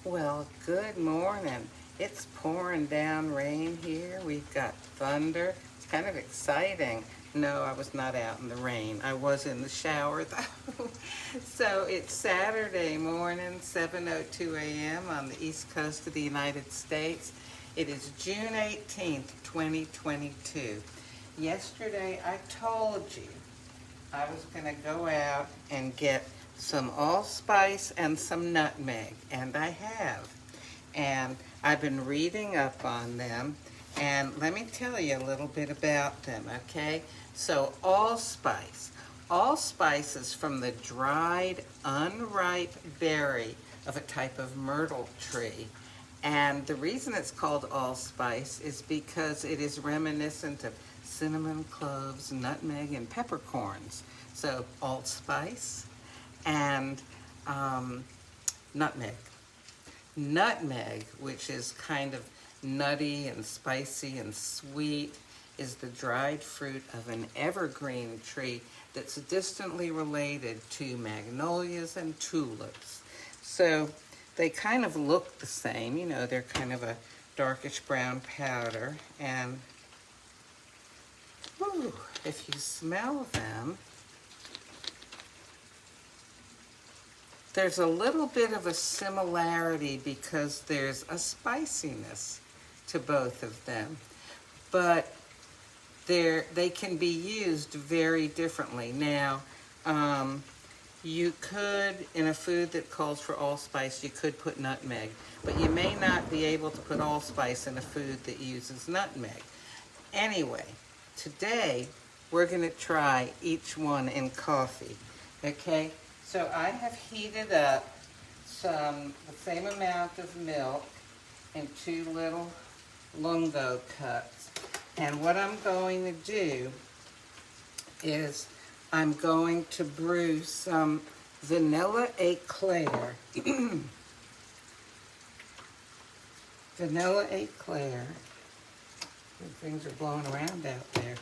Well, good morning. It's pouring down rain here. We've got thunder. It's kind of exciting. No, I was not out in the rain. I was in the shower though. So it's Saturday morning, 7:02 a.m. on the east coast of the United States. It is June 18th, 2022. Yesterday I told you I was going to go out and get some allspice and some nutmeg, and I have. And I've been reading up on them, and let me tell you a little bit about them, okay? So allspice. Allspice is from the dried, unripe berry of a type of myrtle tree. And the reason it's called allspice is because it is reminiscent of cinnamon, cloves, nutmeg, and peppercorns. So allspice and nutmeg. Nutmeg, which is kind of nutty and spicy and sweet, is the dried fruit of an evergreen tree that's distantly related to magnolias and tulips. So they kind of look the same, you know, they're kind of a darkish brown powder, and ooh, if you smell them, there's a little bit of a similarity because there's a spiciness to both of them, but they can be used very differently. Now, you could, in a food that calls for allspice, you could put nutmeg, but you may not be able to put allspice in a food that uses nutmeg. Anyway, today we're going to try each one in coffee, okay? So I have heated up the same amount of milk in 2 little lungo cups. And what I'm going to do is I'm going to brew some Vanilla Eclair. Vanilla Eclair. Things are blowing around out there.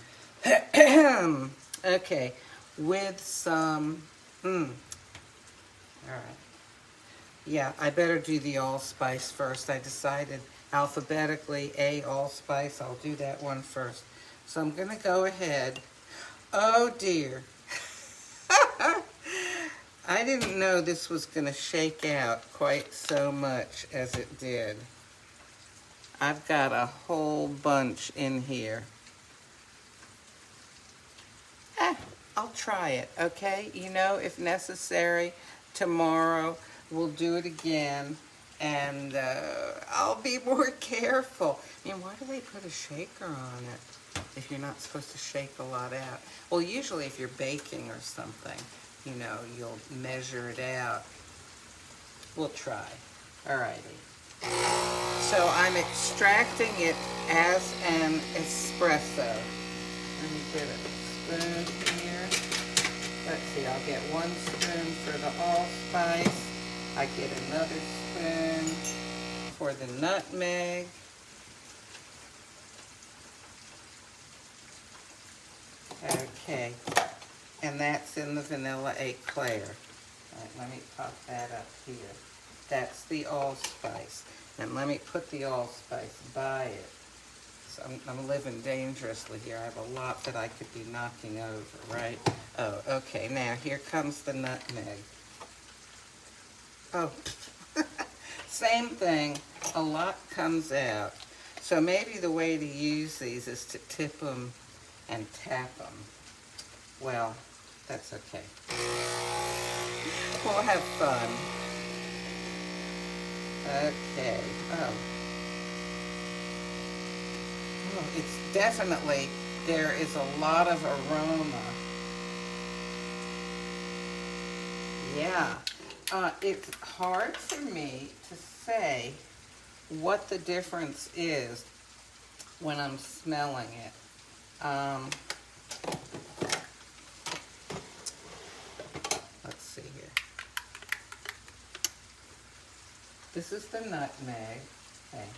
Okay, with some... All right. Yeah, I better do the allspice first. I decided alphabetically, allspice. I'll do that one first. So I'm going to go ahead. Oh, dear. I didn't know this was going to shake out quite so much as it did. I've got a whole bunch in here. I'll try it, okay? You know, if necessary, tomorrow we'll do it again, and I'll be more careful. I mean, why do they put a shaker on it if you're not supposed to shake a lot out? Well, usually if you're baking or something, you know, you'll measure it out. We'll try. Alrighty. So I'm extracting it as an espresso. Let me get a spoon here. Let's see, I'll get 1 spoon for the allspice. I get another spoon for the nutmeg. Okay, and that's in the Vanilla Eclair. All right, let me pop that up here. That's the allspice. And let me put the allspice by it. So I'm living dangerously here. I have a lot that I could be knocking over, right? Oh, okay, now here comes the nutmeg. Oh, same thing, a lot comes out. So maybe the way to use these is to tip them and tap them. Well, that's okay. We'll have fun. Okay, oh, it's definitely, there is a lot of aroma. Yeah. It's hard for me to say what the difference is when I'm smelling it. Let's see here. This is the nutmeg. Okay.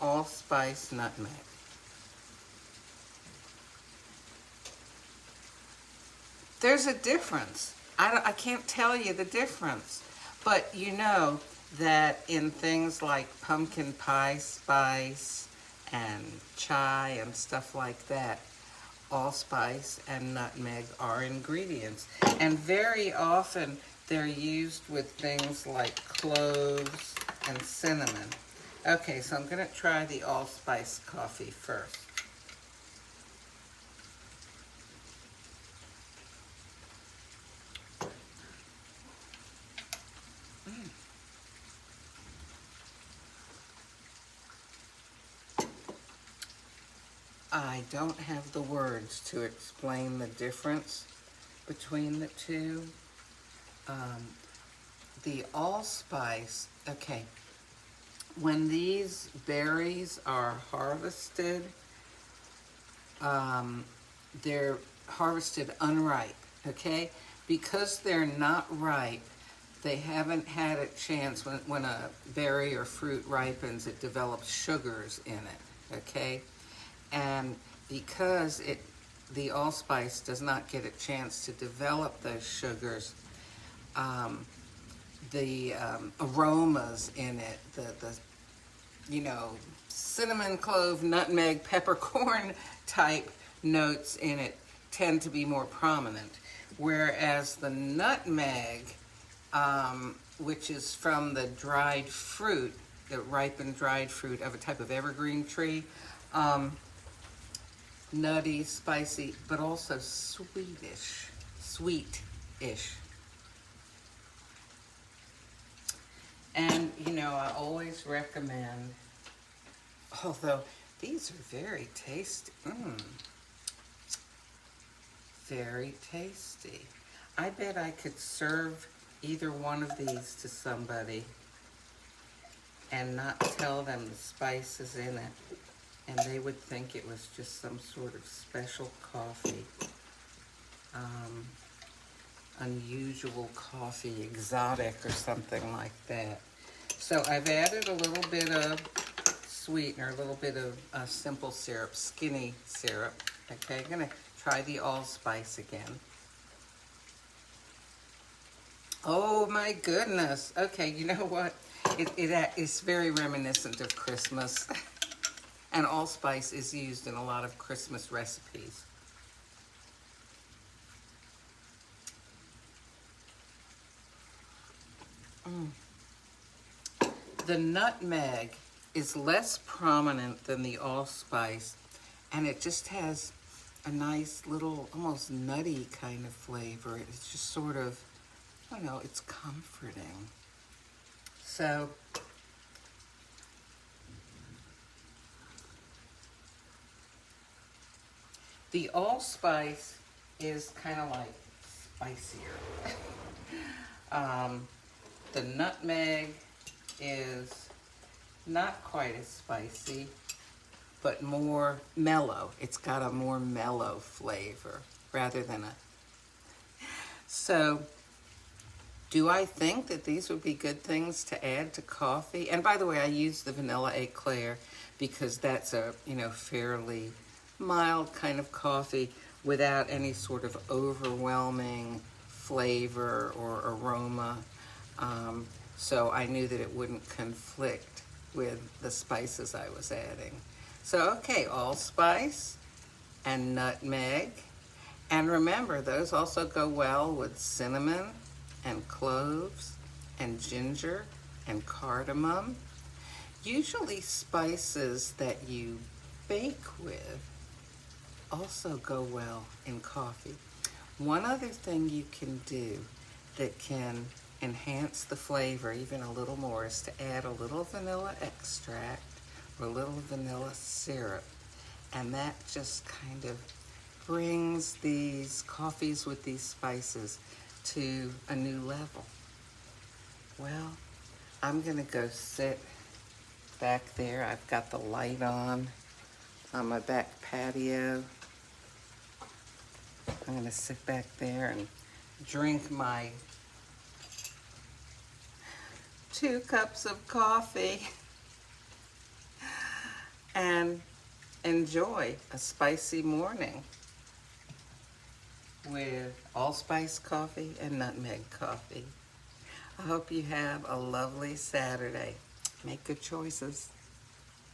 Allspice nutmeg. There's a difference. I can't tell you the difference, but you know, that in things like pumpkin pie spice and chai and stuff like that, allspice and nutmeg are ingredients. And very often they're used with things like cloves and cinnamon. Okay, so I'm going to try the allspice coffee first. I don't have the words to explain the difference between the two. The allspice, okay, when these berries are harvested, they're harvested unripe, okay? Because they're not ripe, they haven't had a chance, when a berry or fruit ripens, it develops sugars in it, okay? And because the allspice does not get a chance to develop those sugars, the aromas in it, the cinnamon, clove, nutmeg, peppercorn type notes in it tend to be more prominent. Whereas the nutmeg, which is from the dried fruit, the ripened dried fruit of a type of evergreen tree, nutty, spicy, but also sweetish. And, I always recommend, although these are very tasty. Very tasty. I bet I could serve either one of these to somebody and not tell them the spice is in it, and they would think it was just some sort of special coffee, unusual coffee, exotic or something like that. So I've added a little bit of sweetener, a little bit of simple syrup, skinny syrup. Okay, I'm gonna try the allspice again. Oh my goodness. Okay, you know what? It's very reminiscent of Christmas. And allspice is used in a lot of Christmas recipes. The nutmeg is less prominent than the allspice, and it just has a nice little, almost nutty kind of flavor. It's just sort of, I don't know, it's comforting. So, the allspice is kind of like spicier. The nutmeg is not quite as spicy, but more mellow. It's got a more mellow flavor rather than a... So, do I think that these would be good things to add to coffee? And by the way, I use the Vanilla Eclair because that's a, fairly mild kind of coffee without any sort of overwhelming flavor or aroma. So I knew that it wouldn't conflict with the spices I was adding. So, okay, allspice and nutmeg. And remember, those also go well with cinnamon and cloves and ginger and cardamom. Usually spices that you bake with also go well in coffee. One other thing you can do that can enhance the flavor even a little more is to add a little vanilla extract or a little vanilla syrup. And that just kind of brings these coffees with these spices to a new level. Well, I'm gonna go sit back there. I've got the light on my back patio. I'm gonna sit back there and drink my 2 cups of coffee and enjoy a spicy morning with allspice coffee and nutmeg coffee. I hope you have a lovely Saturday. Make good choices.